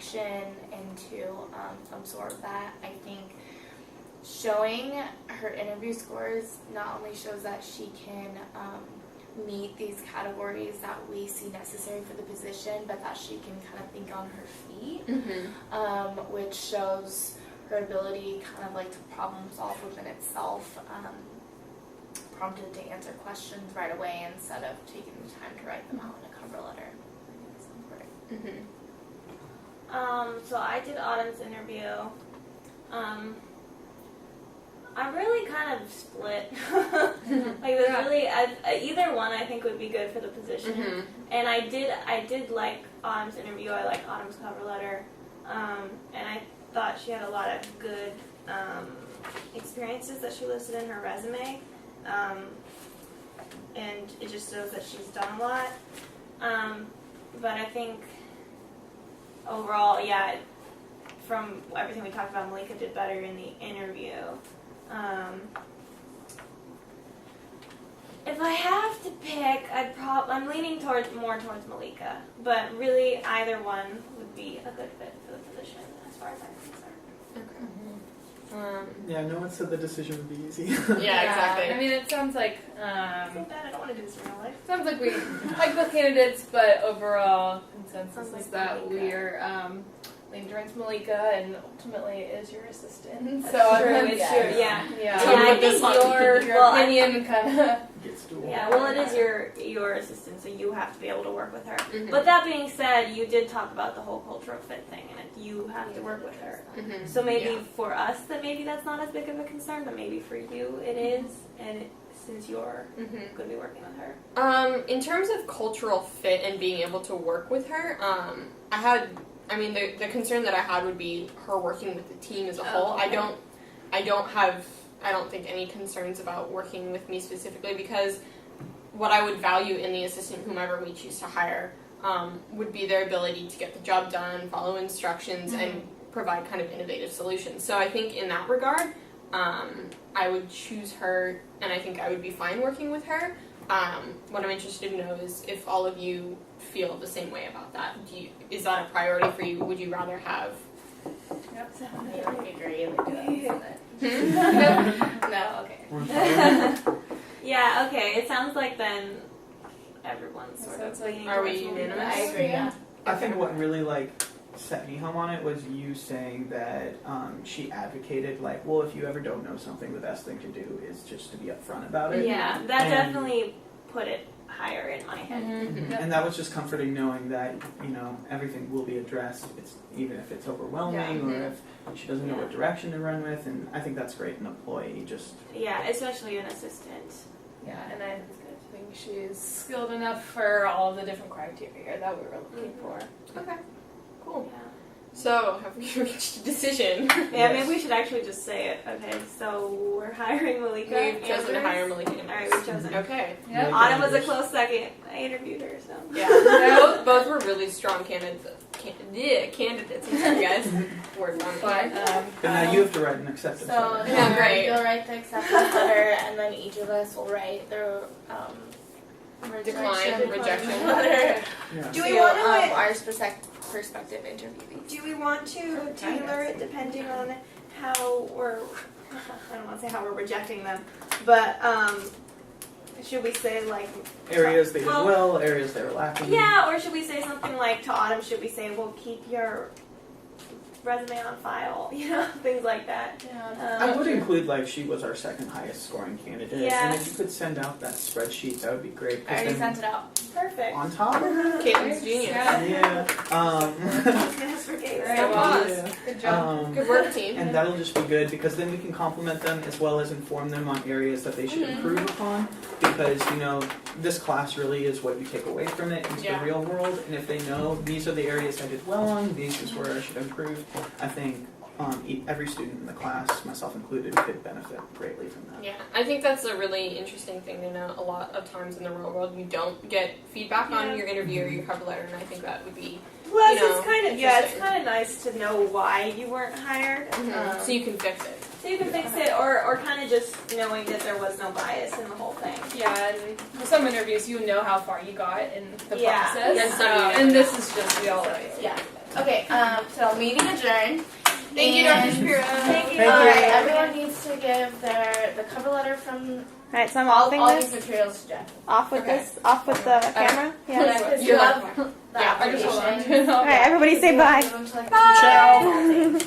action and to absorb that. I think showing her interview scores not only shows that she can meet these categories that we see necessary for the position, but that she can kind of think on her feet, which shows her ability kind of like to problem solve within itself, prompted to answer questions right away instead of taking the time to write them out in a cover letter. I think it's important. So I did Autumn's interview. I'm really kind of split. Like there's really either one I think would be good for the position. And I did like Autumn's interview. I like Autumn's cover letter, and I thought she had a lot of good experiences that she listed in her resume, and it just shows that she's done a lot. But I think overall, yeah, from everything we talked about, Malika did better in the interview. If I have to pick, I'm leaning more towards Malika, but really either one would be a good fit for the position as far as I'm concerned. Yeah, no one said the decision would be easy. Yeah, exactly. I mean, it sounds like I think that I don't want to do this in real life. sounds like we like both candidates, but overall consensus Sounds like is that Malika. we are leaning towards Malika, and ultimately is your assistant. That's So true, I'm it's yeah. true, yeah. Yeah, Yeah, I with this think one. your well, opinion kind of. Gets to Yeah, well, it is your assistant, so you have to be able to work with her. Mhm. But that being said, you did talk about the whole cultural fit thing, and you have to work with her. So maybe for us, that maybe that's not as big of a concern, but maybe for you it is, and since you're going to be working with her. In terms of cultural fit and being able to work with her, the concern that I had would be her working with the team as a whole. Okay. I don't think any concerns about working with me specifically, because what I would value in the assistant, whomever we choose to hire, would be their ability to get the job done, follow instructions, and provide kind of innovative solutions. So I think in that regard, I would choose her, and I think I would be fine working with her. What I'm interested to know is if all of you feel the same way about that. Is that a priority for you? Would you rather have... Yep. I agree. No, okay. Yeah, okay, it sounds like then everyone's sort of leaning Are we towards Malika. unanimous? I agree, yeah. I think what really set me home on it was you saying that she advocated well, if you ever don't know something, the best thing to do is just to be upfront about it. Yeah, that And- definitely put it higher in my head. And that was just comforting, knowing that everything will be addressed. Even if it's overwhelming or if she doesn't know what direction to run with. And I think that's great. An employee just Yeah, especially an assistant. Yeah, and I think she's skilled enough for all the different criteria that we were looking for. Okay, cool. Yeah. So, have we reached a decision? Yeah, maybe we should actually just say it. Okay, so we're hiring Malika. We've chosen to Andrews. hire Malika. Alright, we've chosen. Okay. Yep. Autumn was a close second. I interviewed her, so. Yeah, both were really strong candidates. Candidates. I'm sorry, guys. Word on But But now you have to write an acceptance So letter. Yeah, great. you'll write the acceptance letter, and then each of us will write the Decline, rejection. letter. Yeah. Do we to, want to our prospective interviewees. Do we want to tailor it depending on how we're, I don't want to say how we're rejecting them, but should we say Areas they did well, areas they were lacking. yeah, or should we say something like to Autumn, should we say, well, keep your resume on file, things like that. I would include she was our second highest scoring candidate. Yeah. And if you could send out that spreadsheet, that would be great. 'cause I already then sent it out. Perfect. on top of that. Caitlin's genius. Yeah. Yes, for Caitlin. Right. Yeah. Good job. Good work, team. And that'll just be good because then we can compliment them as well as inform them on areas that they should improve upon. Because, this class really is what you take away from it into the real world. And if they know these are the areas I did well on, these is where I should improve, I think every student in the class, myself included, could benefit greatly from that. Yeah, I think that's a really interesting thing to know. A lot of times in the real world, you don't get feedback on your interview or your cover letter, and I think that would be Plus, it's it's kind of nice to know why you weren't hired. so you can fix it. So you can fix it, or kind of just knowing that there was no bias in the whole thing. Yeah, and for some interviews, you know how far you got in the Yeah. process. And some you and this is just we all know. Yeah. Okay, so meeting adjourned. Thank you, Dr. And- Shapiro. Thank you. Thank Alright, you. everyone needs to give the cover letter from Alright, so I'm all offing these this. materials to Jeff. Off with Okay. this. Off with the camera. Yeah. Yeah, because you You're have the Yeah, I just application. Hold on. Alright, everybody say bye. Give them to, like, Ciao. the